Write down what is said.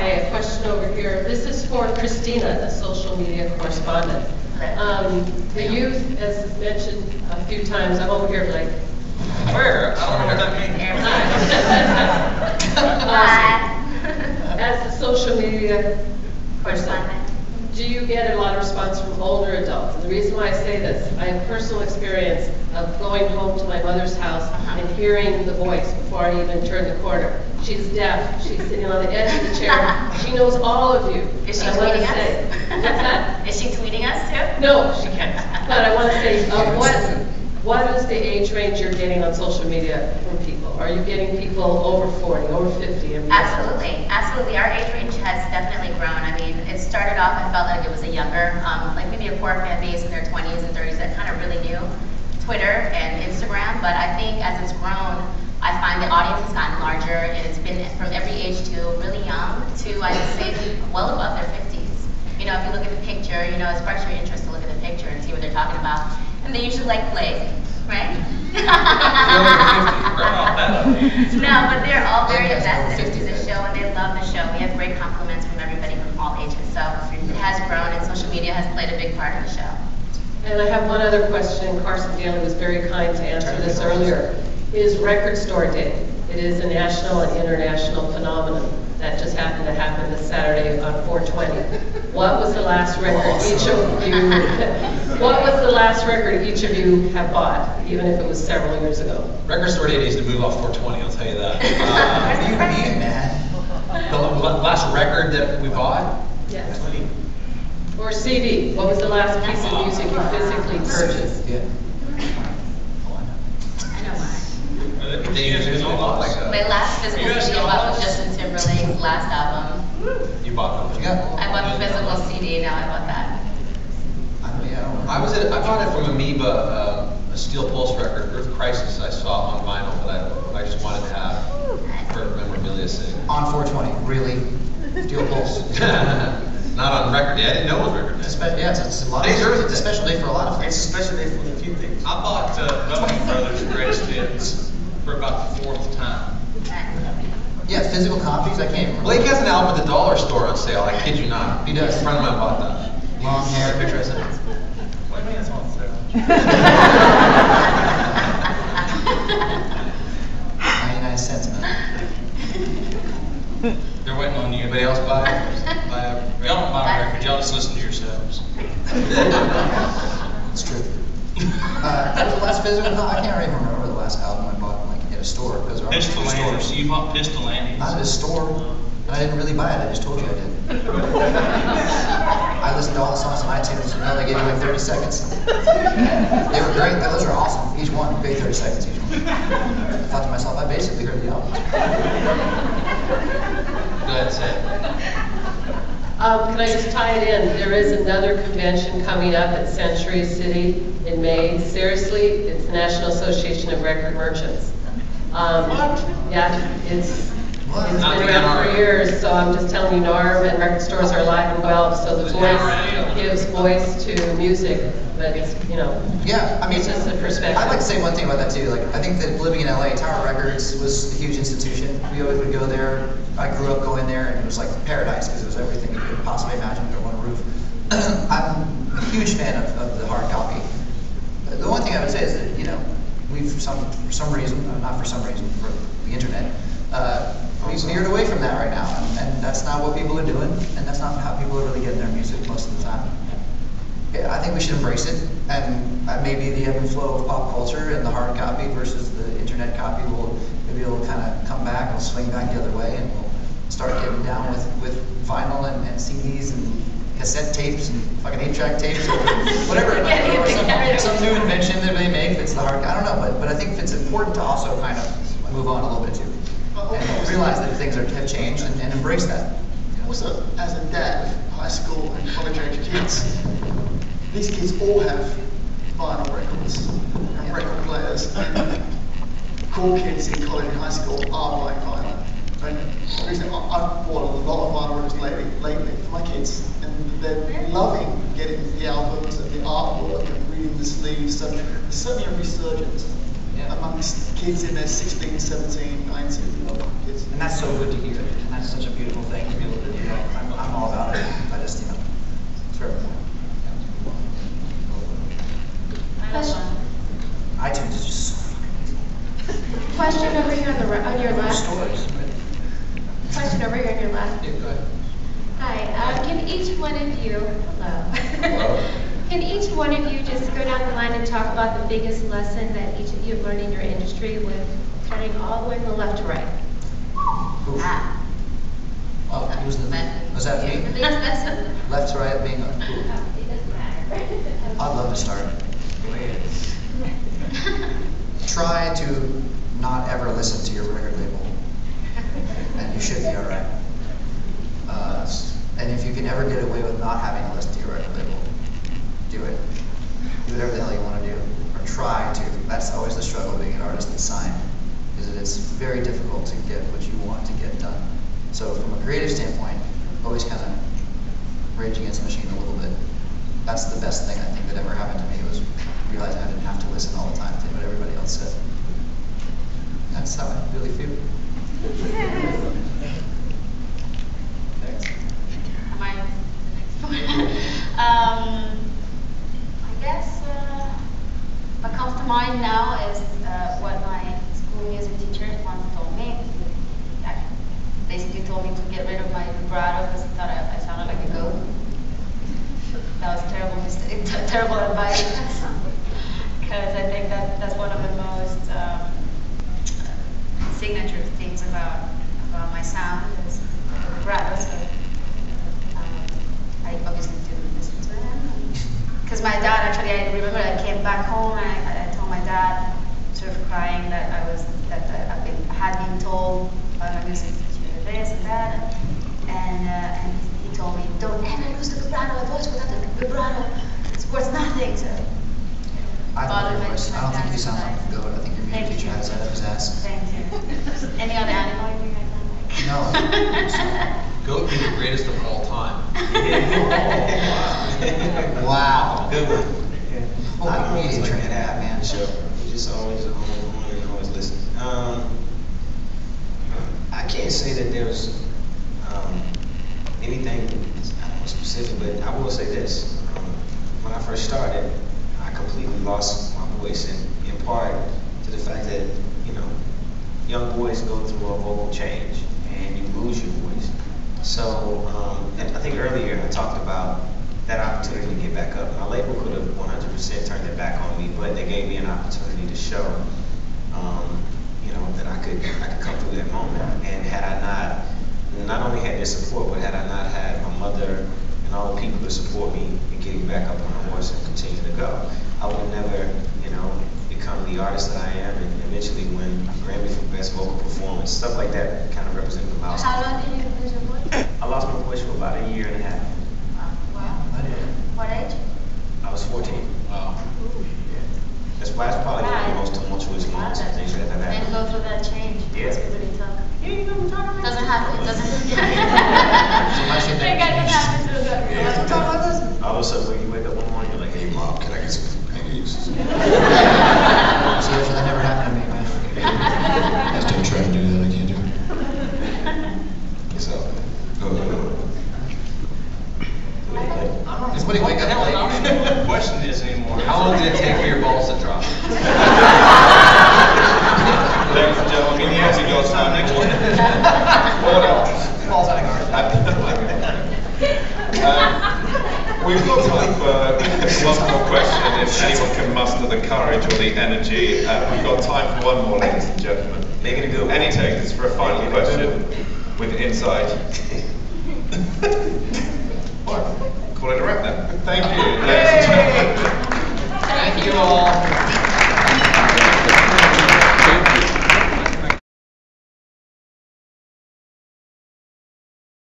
Hi, a question over here. This is for Christina, the social media correspondent. The youth, as mentioned a few times, I'm over here like, where? I don't know what that means. As the social media correspondent, do you get a lot of response from older adults? And the reason why I say this, I have personal experience of going home to my mother's house and hearing the voice before I even turn the corner. She's deaf. She's sitting on the edge of the chair. She knows all of you. Is she tweeting us? What's that? Is she tweeting us too? No, she can't. But I want to say, what is the age range you're getting on social media from people? Are you getting people over 40, over 50? Absolutely, absolutely. Our age range has definitely grown. I mean, it started off, I felt like it was a younger, like maybe a core fan base in their 20s and 30s that kind of really knew Twitter and Instagram. But I think as it's grown, I find the audience has gotten larger, and it's been from every age to really young to, I'd say, well above their 50s. You know, if you look at the picture, you know, it sparks your interest to look at the picture and see what they're talking about. And they usually like plays, right? No, but they're all very invested into the show, and they love the show. We have great compliments from everybody from all ages. So it has grown, and social media has played a big part of the show. And I have one other question. Carson Daly was very kind to answer this earlier. Is Record Store Day. It is a national and international phenomenon that just happened to happen this Saturday on 420. What was the last record each of you? What was the last record each of you have bought, even if it was several years ago? Record Store Day needs to move off 420. I'll tell you that. What do you mean, man? The last record that we bought? Yes. Or CD. What was the last piece of music you physically purchased? Yeah. My last physical CD I bought was Justin Timberlake's last album. You bought them? Yeah. I bought the physical CD, now I bought that. I bought it from Amoeba, a Steel Pulse record, Earth Crisis. I saw on vinyl that I just wanted to have for memorabilia sake. On 420, really? Steel Pulse. Not on record day. I didn't know it was record day. Yeah, it's a lot. It's a special day for a lot of things. It's a special day for a few things. I bought Bowman Brothers' Greatest Hits for about the 4th time. Yeah, physical copies. I can't even remember. Blake has an album at the dollar store on sale. I kid you not. He does. A friend of mine bought that. Long hair, picture I sent. What do you mean it's on sale? 99 cents, man. They're waiting on you. Anybody else buy it? Y'all don't buy a record, y'all just listen to yourselves. It's true. That was the last physical. I can't even remember the last album I bought like in a store because there are Pistol stores. Andes. You bought Pistol Andes. Not at a store. And I didn't really buy it. I just told you I did. I listened to all the songs on iTunes. You know, they gave you like 30 seconds. They were great. Those are awesome. Each one, great 30 seconds each one. I thought to myself, I basically heard the album. Go ahead, say it. Can I just tie it in? There is another convention coming up at Century City in May. Seriously, it's the National Association of Record Merchants. Yeah, it's been around for years, so I'm just telling you, NARM and record stores are alive and well, so the voice gives voice to music, but it's, you know, yeah, I mean, it's just a perspective. I'd like to say one thing about that too. Like, I think that living in LA, Tower Records was a huge institution. We always would go there. I grew up going there, and it was like paradise because it was everything you could possibly imagine under one roof. I'm a huge fan of the hard copy. The one thing I would say is that, you know, we've for some reason, not for some reason, for the internet, we've veered away from that right now, and that's not what people are doing, and that's not how people are really getting their music most of the time. I think we should embrace it, and maybe the ebb and flow of pop culture and the hard copy versus the internet copy will maybe it'll kind of come back, it'll swing back the other way, and we'll start getting down with vinyl and CDs and cassette tapes and fucking 8-track tapes or whatever it might be, or some new invention that they make that's the hard. I don't know, but I think it's important to also kind of move on a little bit too, and realize that things have changed and embrace that. Also, as a dad of high school and college age kids, these kids all have vinyl records and record players, and cool kids in college and high school are buying vinyl. And recently, I've bought a lot of vinyl records lately for my kids, and they're loving getting the albums and the artwork and reading the sleeves. So there's certainly a resurgence amongst kids in their 16, 17, 19 kids. And that's so good to hear, and that's such a beautiful thing to be able to do that. I'm all about it. I just, you know, it's very important. iTunes is just so fucking Question over here on your easy. left. Stories, right? Question over here on your left. Yeah, go ahead. Hi, can each one of you, hello. Hello. Can each one of you just go down the line and talk about the biggest lesson that each of you have learned in your industry with turning all the way from the left to right? Who? Oh, he was was that me? Left to right being a, who? It doesn't matter. I'd love to start. Try to not ever listen to your record label, and you should be all right. And if you can ever get away with not having to listen to your record label, do it. Do whatever the hell you want to do, or try to. That's always the struggle being an artist that's signed, is that it's very difficult to get what you want to get done. So from a creative standpoint, always kind of rage against the machine a little bit. That's the best thing I think that ever happened to me, was realizing I didn't have to listen all the time to what everybody else said. That's how I really feel. Thanks. Am I the next one? I guess what comes to mind now is what my school music teacher once told me. He basically told me to get rid of my vibrato because he thought I sounded like a goat. That was a terrible mistake, terrible advice. Because I think that's one of the most signature things about my sound is vibrato. So I obviously didn't listen to him. Because my dad, actually, I remember I came back home and I told my dad, sort of crying, that I had been told by my music teacher this and that, and he told me, don't ever use the vibrato. A voice without the vibrato, it's worth nothing. So I love your voice. I don't think you sound like a goat. I think your music teacher has that up his ass. Thank you. Any other animal you think I sound like? No. Goat be the greatest of all time. Wow. Good one. Holy I media always like training that man. man show. You just always listen. I can't say that there's anything specific, but I will say this. When I first started, I completely lost my voice, and in part to the fact that, you know, young boys go through a vocal change and you lose your voice. So and I think earlier I talked about that opportunity to get back up. My label could have 100% turned it back on me, but they gave me an opportunity to show, you know, that I could come through that moment. And had I not only had their support, but had I not had my mother and all the people to support me in getting back up on my horse and continue to go, I would have never, you know, become the artist that I am, and eventually win a Grammy for Best Vocal Performance. Stuff like that kind of represent the milestone. How long did you lose your voice? I lost my voice for about a year and a half. Wow. What age? I was 14. Wow. That's why it's probably one of the most tumultuous moments and things that have And happened. go through that change. Yeah. It's really tough. Yeah, you know, we're talking about Doesn't happen. It doesn't. much in there Think I can changed. happen to the. all of a sudden when you wake up one morning, you're like, hey mom, can I get some pancakes? See, that never happened to me, man. I still try to do that, I can't do it. So, Does anybody wake up I don't late? even know what the question is anymore. How long did it take for your balls to drop? Ladies and gentlemen, he has to go time next one. What else? Falls out of guard. We've got time for one more question, if anyone can muster the courage or the energy. We've got time for one more, ladies and gentlemen. Make it a good one. Any takers for a final question with insight? Call it a wrap then. Thank you, ladies and gentlemen. Thank you all.